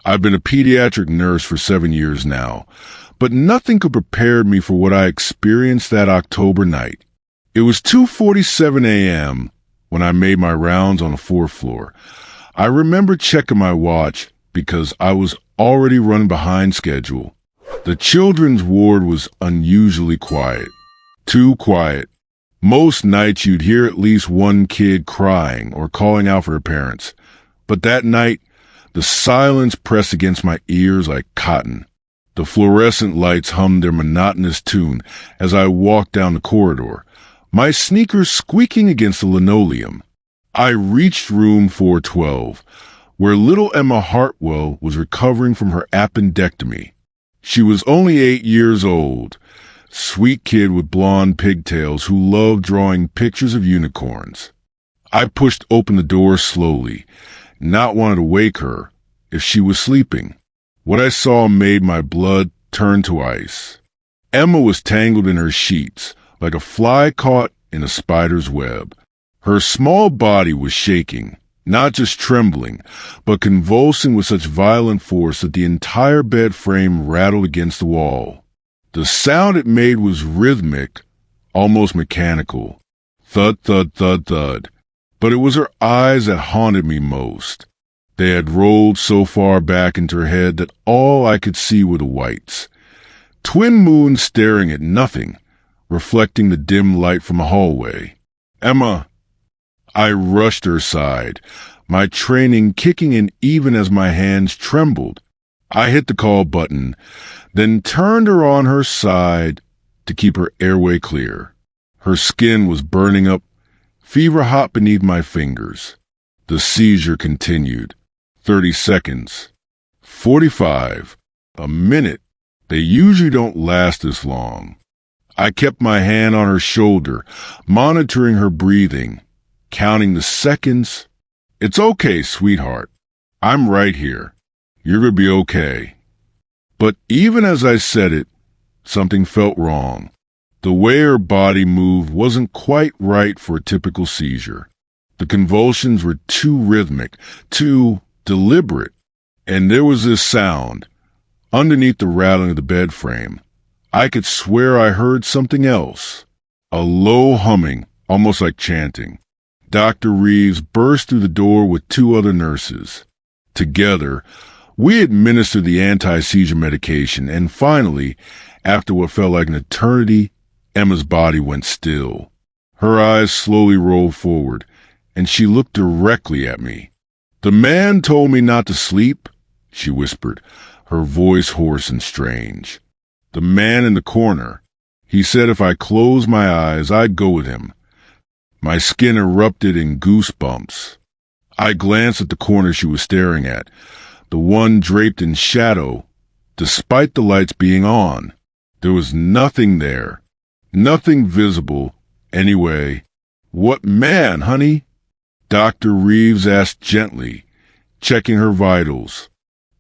I've been a pediatric nurse for 7 years now, but nothing could prepare me for what I experienced that October night. It was 2:47 a.m. when I made my rounds on the fourth floor. I remember checking my watch because I was already running behind schedule. The children's ward was unusually quiet. Too quiet. Most nights you'd hear at least one kid crying or calling out for their parents. But that night, the silence pressed against my ears like cotton. The fluorescent lights hummed their monotonous tune as I walked down the corridor, my sneakers squeaking against the linoleum. I reached room 412, where little Emma Hartwell was recovering from her appendectomy. She was only 8 years old, sweet kid with blonde pigtails who loved drawing pictures of unicorns. I pushed open the door slowly, not wanting to wake her if she was sleeping. What I saw made my blood turn to ice. Emma was tangled in her sheets, like a fly caught in a spider's web. Her small body was shaking, not just trembling, but convulsing with such violent force that the entire bed frame rattled against the wall. The sound it made was rhythmic, almost mechanical. Thud, thud, thud, thud. But it was her eyes that haunted me most. They had rolled so far back into her head that all I could see were the whites. Twin moons staring at nothing, reflecting the dim light from a hallway. Emma! I rushed her side, my training kicking in even as my hands trembled. I hit the call button, then turned her on her side to keep her airway clear. Her skin was burning up, fever hot beneath my fingers. The seizure continued. 30 seconds. 45. A minute. They usually don't last this long. I kept my hand on her shoulder, monitoring her breathing, counting the seconds. It's okay, sweetheart. I'm right here. You're gonna be okay. But even as I said it, something felt wrong. The way her body moved wasn't quite right for a typical seizure. The convulsions were too rhythmic, too deliberate. And there was this sound, underneath the rattling of the bed frame. I could swear I heard something else. A low humming, almost like chanting. Dr. Reeves burst through the door with 2 other nurses. Together, we administered the anti-seizure medication, and finally, after what felt like an eternity, Emma's body went still. Her eyes slowly rolled forward, and she looked directly at me. "The man told me not to sleep," she whispered, her voice hoarse and strange. "The man in the corner. He said if I closed my eyes, I'd go with him." My skin erupted in goosebumps. I glanced at the corner she was staring at, the one draped in shadow, despite the lights being on. There was nothing there, nothing visible. Anyway, "What man, honey?" Dr. Reeves asked gently, checking her vitals.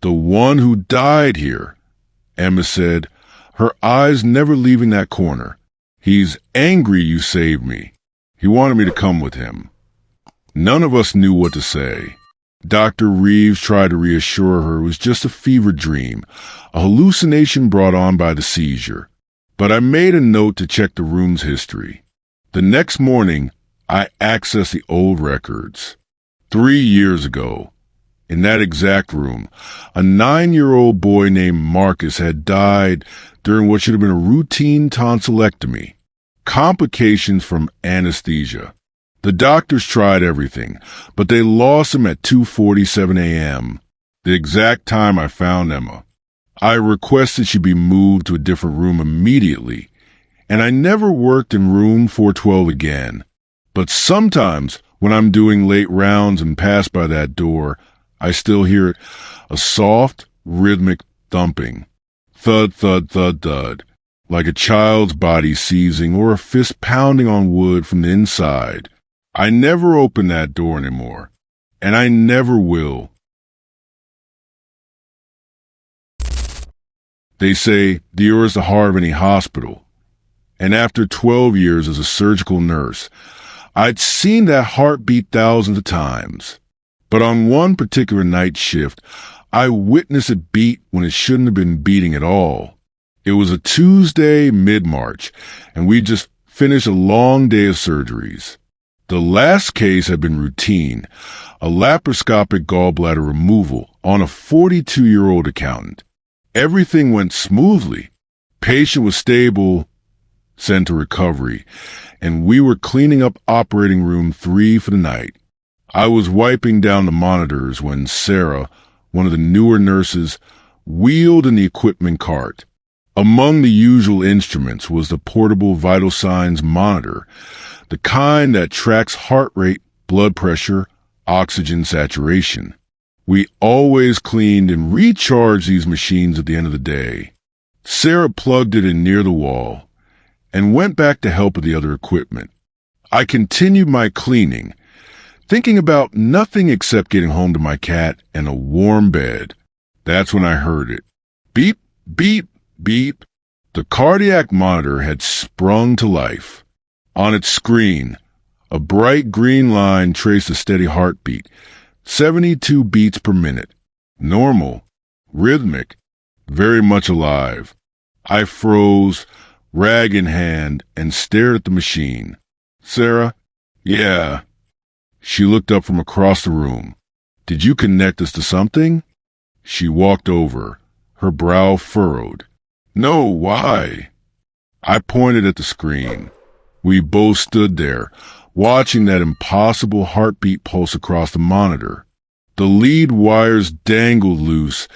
"The one who died here," Emma said, her eyes never leaving that corner. "He's angry you saved me. He wanted me to come with him." None of us knew what to say. Dr. Reeves tried to reassure her it was just a fever dream, a hallucination brought on by the seizure. But I made a note to check the room's history. The next morning, I accessed the old records. 3 years ago, in that exact room, a 9-year-old boy named Marcus had died during what should have been a routine tonsillectomy. Complications from anesthesia. The doctors tried everything, but they lost him at 2:47 a.m., the exact time I found Emma. I requested she be moved to a different room immediately, and I never worked in room 412 again. But sometimes, when I'm doing late rounds and pass by that door, I still hear it, a soft, rhythmic thumping. Thud, thud, thud, thud, like a child's body seizing or a fist pounding on wood from the inside. I never open that door anymore, and I never will. They say the ear is the heart of any hospital, and after 12 years as a surgical nurse, I'd seen that heart beat thousands of times. But on one particular night shift, I witnessed it beat when it shouldn't have been beating at all. It was a Tuesday mid-March, and we just finished a long day of surgeries. The last case had been routine, a laparoscopic gallbladder removal on a 42-year-old accountant. Everything went smoothly. Patient was stable, sent to recovery, and we were cleaning up operating room 3 for the night. I was wiping down the monitors when Sarah, one of the newer nurses, wheeled in the equipment cart. Among the usual instruments was the portable vital signs monitor, the kind that tracks heart rate, blood pressure, oxygen saturation. We always cleaned and recharged these machines at the end of the day. Sarah plugged it in near the wall and went back to help with the other equipment. I continued my cleaning, thinking about nothing except getting home to my cat and a warm bed. That's when I heard it. Beep, beep, beep. The cardiac monitor had sprung to life. On its screen, a bright green line traced a steady heartbeat, 72 beats per minute. Normal, rhythmic, very much alive. I froze, rag in hand, and stared at the machine. Sarah? Yeah. She looked up from across the room. Did you connect us to something? She walked over, her brow furrowed. No, why? I pointed at the screen. We both stood there, watching that impossible heartbeat pulse across the monitor. The lead wires dangled loose,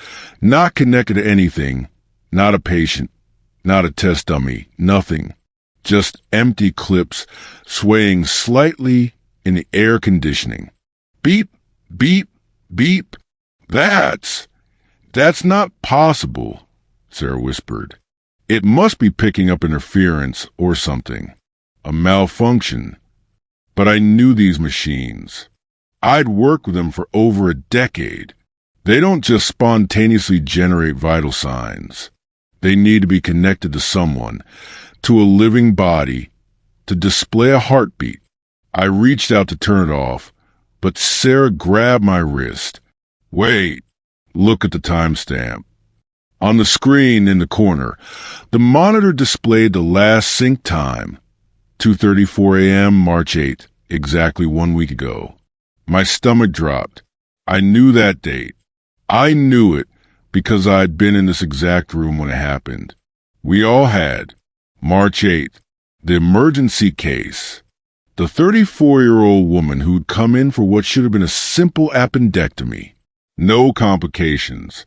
not connected to anything, not a patient, not a test dummy, nothing. Just empty clips swaying slightly in the air conditioning. Beep, beep, beep. That's not possible, Sarah whispered. It must be picking up interference or something. A malfunction. But I knew these machines. I'd worked with them for over a decade. They don't just spontaneously generate vital signs. They need to be connected to someone, to a living body, to display a heartbeat. I reached out to turn it off, but Sarah grabbed my wrist. Wait, look at the timestamp. On the screen in the corner, the monitor displayed the last sync time, 2:34 a.m., March 8th, exactly 1 week ago. My stomach dropped. I knew that date. I knew it because I'd been in this exact room when it happened. We all had. March 8th, the emergency case. The 34-year-old woman who'd come in for what should have been a simple appendectomy. No complications.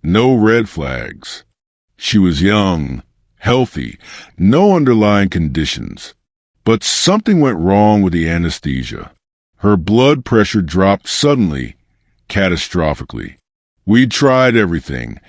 No red flags. She was young, healthy, no underlying conditions. But something went wrong with the anesthesia. Her blood pressure dropped suddenly, catastrophically. We'd tried everything,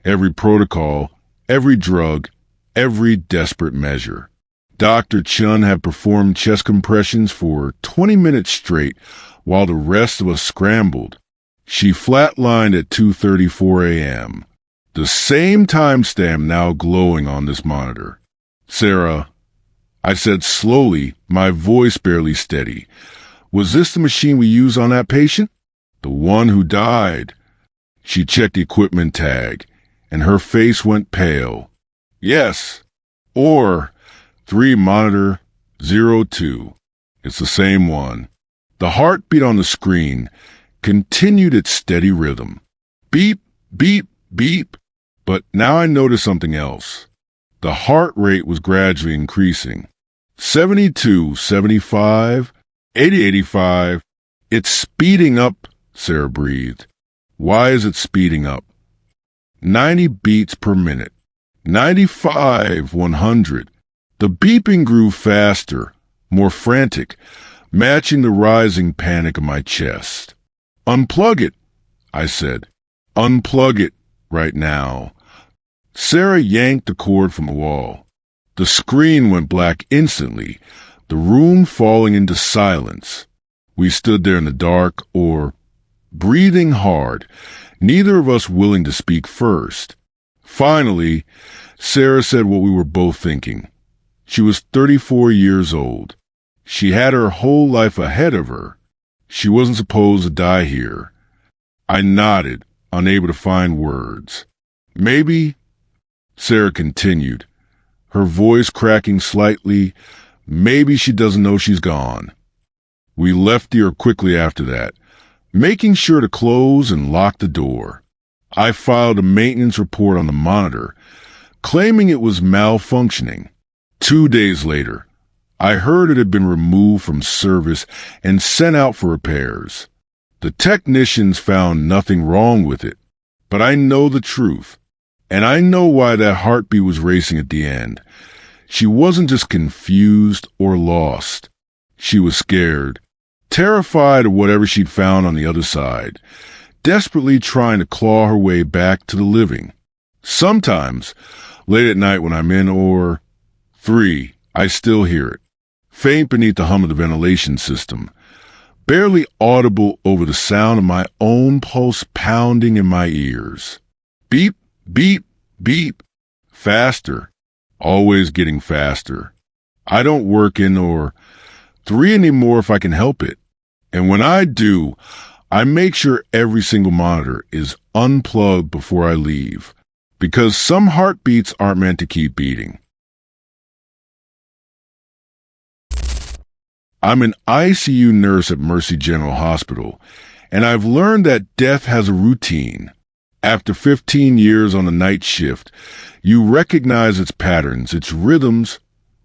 every protocol, every drug, every desperate measure. Dr. Chun had performed chest compressions for 20 minutes straight while the rest of us scrambled. She flatlined at 2:34 a.m., the same timestamp now glowing on this monitor. Sarah, I said slowly, my voice barely steady, was this the machine we used on that patient? The one who died? She checked the equipment tag, and her face went pale. Yes. Or 3 monitor 02. It's the same one. The heartbeat on the screen continued its steady rhythm. Beep, beep, beep. But now I noticed something else. The heart rate was gradually increasing. 72, 75, 80, 85. It's speeding up, Sarah breathed. Why is it speeding up? 90 beats per minute. 95, 100. The beeping grew faster, more frantic, matching the rising panic of my chest. Unplug it, I said. Unplug it right now. Sarah yanked the cord from the wall. The screen went black instantly, the room falling into silence. We stood there in the dark, or breathing hard, neither of us willing to speak first. Finally, Sarah said what we were both thinking. She was 34 years old. She had her whole life ahead of her. She wasn't supposed to die here. I nodded, unable to find words. Maybe, Sarah continued, her voice cracking slightly, maybe she doesn't know she's gone. We left the ER quickly after that, making sure to close and lock the door. I filed a maintenance report on the monitor, claiming it was malfunctioning. 2 days later, I heard it had been removed from service and sent out for repairs. The technicians found nothing wrong with it, but I know the truth, and I know why that heartbeat was racing at the end. She wasn't just confused or lost. She was scared, terrified of whatever she'd found on the other side, desperately trying to claw her way back to the living. Sometimes, late at night when I'm in OR 3, I still hear it, faint beneath the hum of the ventilation system, barely audible over the sound of my own pulse pounding in my ears. Beep, beep, beep. Faster, always getting faster. I don't work in OR 3 anymore if I can help it. And when I do, I make sure every single monitor is unplugged before I leave, because some heartbeats aren't meant to keep beating. I'm an ICU nurse at Mercy General Hospital, and I've learned that death has a routine. After 15 years on a night shift, you recognize its patterns, its rhythms,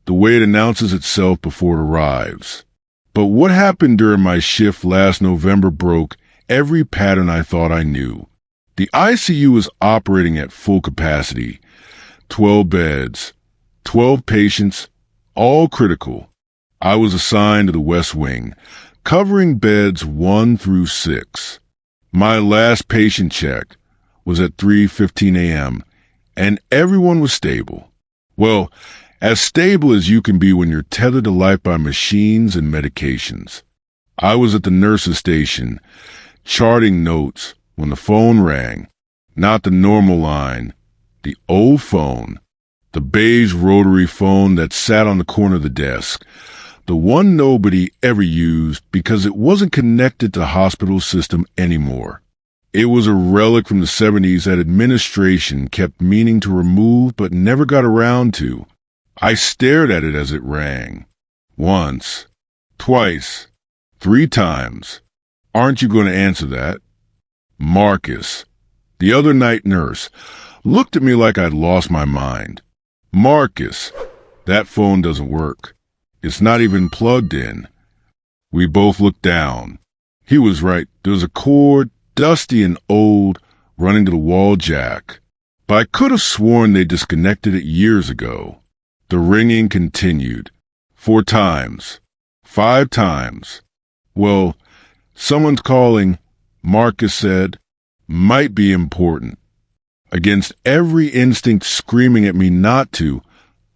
the way it announces itself before it arrives. But what happened during my shift last November broke every pattern I thought I knew. The ICU is operating at full capacity. 12 beds, 12 patients, all critical. I was assigned to the West Wing, covering beds 1 through 6. My last patient check was at 3:15 a.m., and everyone was stable. Well, as stable as you can be when you're tethered to life by machines and medications. I was at the nurse's station, charting notes, when the phone rang. Not the normal line, the old phone, the beige rotary phone that sat on the corner of the desk, the one nobody ever used because it wasn't connected to the hospital system anymore. It was a relic from the 70s that administration kept meaning to remove but never got around to. I stared at it as it rang. Once, twice, 3 times. Aren't you going to answer that? Marcus, the other night nurse, looked at me like I'd lost my mind. Marcus, that phone doesn't work. It's not even plugged in. We both looked down. He was right. There was a cord, dusty and old, running to the wall jack. But I could have sworn they disconnected it years ago. The ringing continued. 4 times. 5 times. Well, someone's calling, Marcus said. Might be important. Against every instinct screaming at me not to,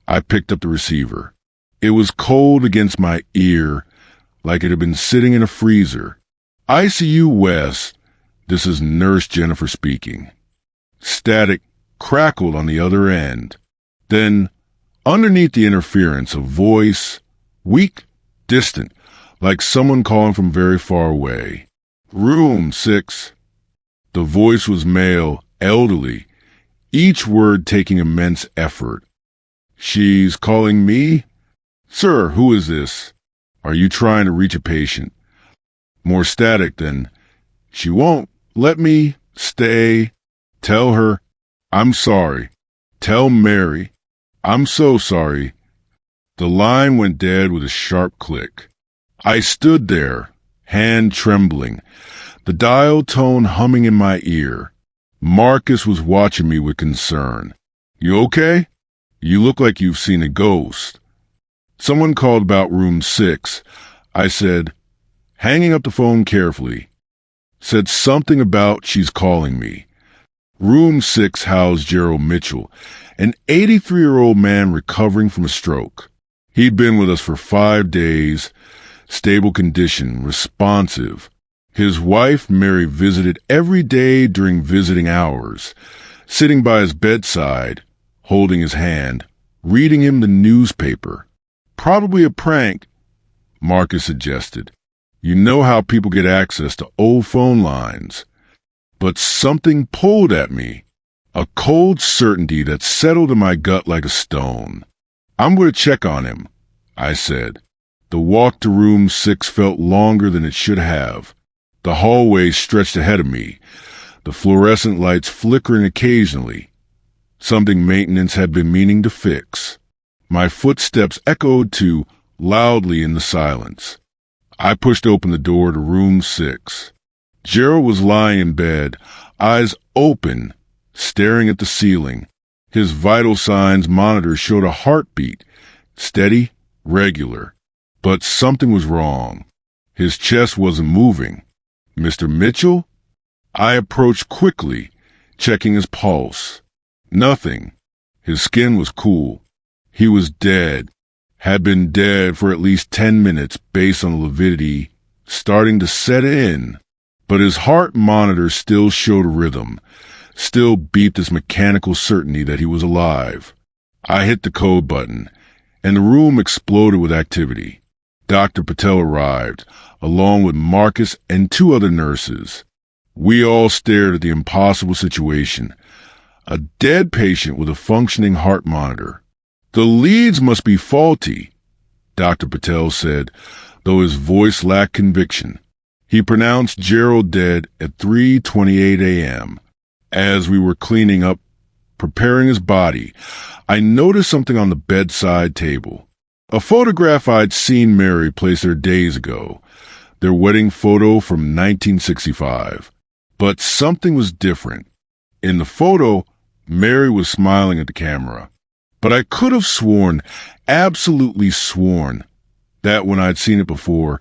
I picked up the receiver. It was cold against my ear, like it had been sitting in a freezer. ICU West, this is Nurse Jennifer speaking. Static crackled on the other end. Then, underneath the interference, a voice, weak, distant, like someone calling from very far away. Room 6. The voice was male, elderly, each word taking immense effort. She's calling me? Sir, who is this? Are you trying to reach a patient? More static than, she won't let me stay. Tell her, I'm sorry. Tell Mary, I'm so sorry. The line went dead with a sharp click. I stood there, hand trembling, the dial tone humming in my ear. Marcus was watching me with concern. You okay? You look like you've seen a ghost. Someone called about room 6. I said, hanging up the phone carefully. Said something about she's calling me. Room 6 housed Gerald Mitchell, an 83-year-old man recovering from a stroke. He'd been with us for 5 days, stable condition, responsive. His wife, Mary, visited every day during visiting hours, sitting by his bedside, holding his hand, reading him the newspaper. Probably a prank, Marcus suggested. You know how people get access to old phone lines. But something pulled at me, a cold certainty that settled in my gut like a stone. "I'm going to check on him," I said. The walk to room 6 felt longer than it should have. The hallway stretched ahead of me, the fluorescent lights flickering occasionally, something maintenance had been meaning to fix. My footsteps echoed too loudly in the silence. I pushed open the door to room 6. Gerald was lying in bed, eyes open, staring at the ceiling. His vital signs monitor showed a heartbeat, steady, regular. But something was wrong. His chest wasn't moving. "Mr. Mitchell?" I approached quickly, checking his pulse. Nothing. His skin was cool. He was dead. Had been dead for at least 10 minutes based on the lividity starting to set in. But his heart monitor still showed a rhythm, still beat this mechanical certainty that he was alive. I hit the code button, and the room exploded with activity. Dr. Patel arrived, along with Marcus and 2 other nurses. We all stared at the impossible situation. A dead patient with a functioning heart monitor. "The leads must be faulty," Dr. Patel said, though his voice lacked conviction. He pronounced Gerald dead at 3:28 a.m. As we were cleaning up, preparing his body, I noticed something on the bedside table. A photograph I'd seen Mary place there days ago, their wedding photo from 1965. But something was different. In the photo, Mary was smiling at the camera. But I could have sworn, absolutely sworn, that when I'd seen it before,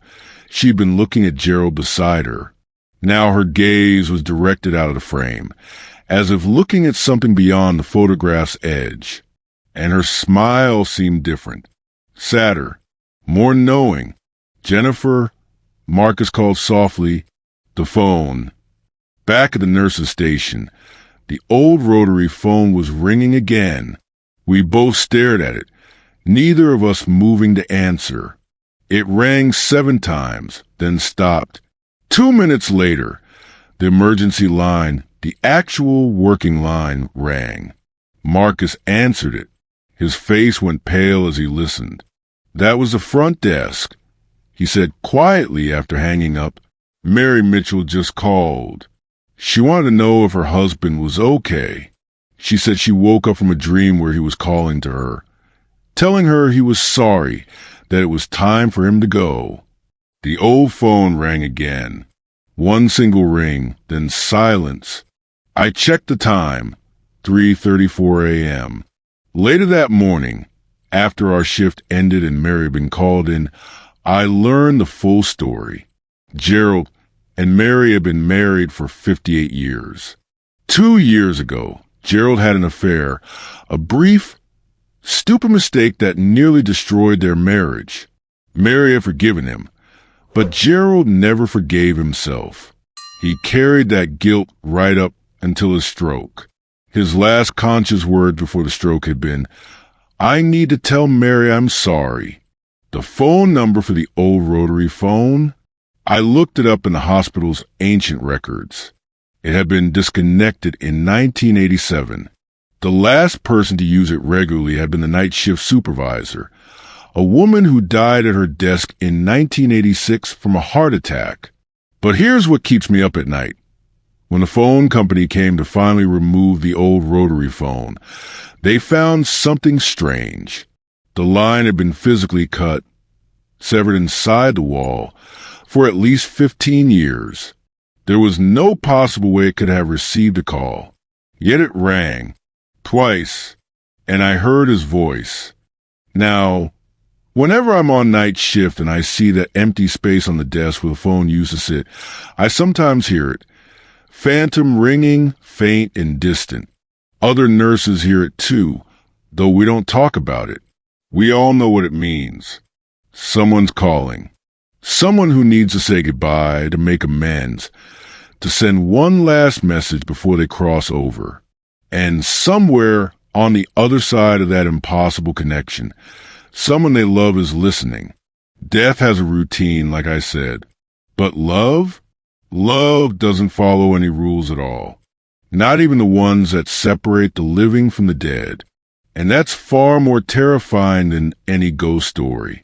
she'd been looking at Gerald beside her. Now her gaze was directed out of the frame, as if looking at something beyond the photograph's edge. And her smile seemed different. Sadder, more knowing. "Jennifer," Marcus called softly. The phone. Back at the nurse's station, the old rotary phone was ringing again. We both stared at it, neither of us moving to answer. It rang 7 times, then stopped. 2 minutes later, the emergency line, the actual working line, rang. Marcus answered it. His face went pale as he listened. "That was the front desk," he said quietly after hanging up. "Mary Mitchell just called. She wanted to know if her husband was okay. She said she woke up from a dream where he was calling to her, telling her he was sorry, that it was time for him to go." The old phone rang again. 1 single ring, then silence. I checked the time, 3:34 a.m. Later that morning, after our shift ended and Mary had been called in, I learned the full story. Gerald and Mary had been married for 58 years. 2 years ago, Gerald had an affair, a brief, stupid mistake that nearly destroyed their marriage. Mary had forgiven him, but Gerald never forgave himself. He carried that guilt right up until his stroke. His last conscious words before the stroke had been, "I need to tell Mary I'm sorry." The phone number for the old rotary phone? I looked it up in the hospital's ancient records. It had been disconnected in 1987. The last person to use it regularly had been the night shift supervisor, a woman who died at her desk in 1986 from a heart attack. But here's what keeps me up at night. When the phone company came to finally remove the old rotary phone, they found something strange. The line had been physically cut, severed inside the wall, for at least 15 years. There was no possible way it could have received a call. Yet it rang, twice, and I heard his voice. Now, whenever I'm on night shift and I see that empty space on the desk where the phone used to sit, I sometimes hear it. Phantom ringing, faint and distant. Other nurses hear it too, though we don't talk about it. We all know what it means. Someone's calling. Someone who needs to say goodbye, to make amends, to send one last message before they cross over. And somewhere on the other side of that impossible connection, someone they love is listening. Death has a routine, like I said. But love? Love doesn't follow any rules at all. Not even the ones that separate the living from the dead. And that's far more terrifying than any ghost story.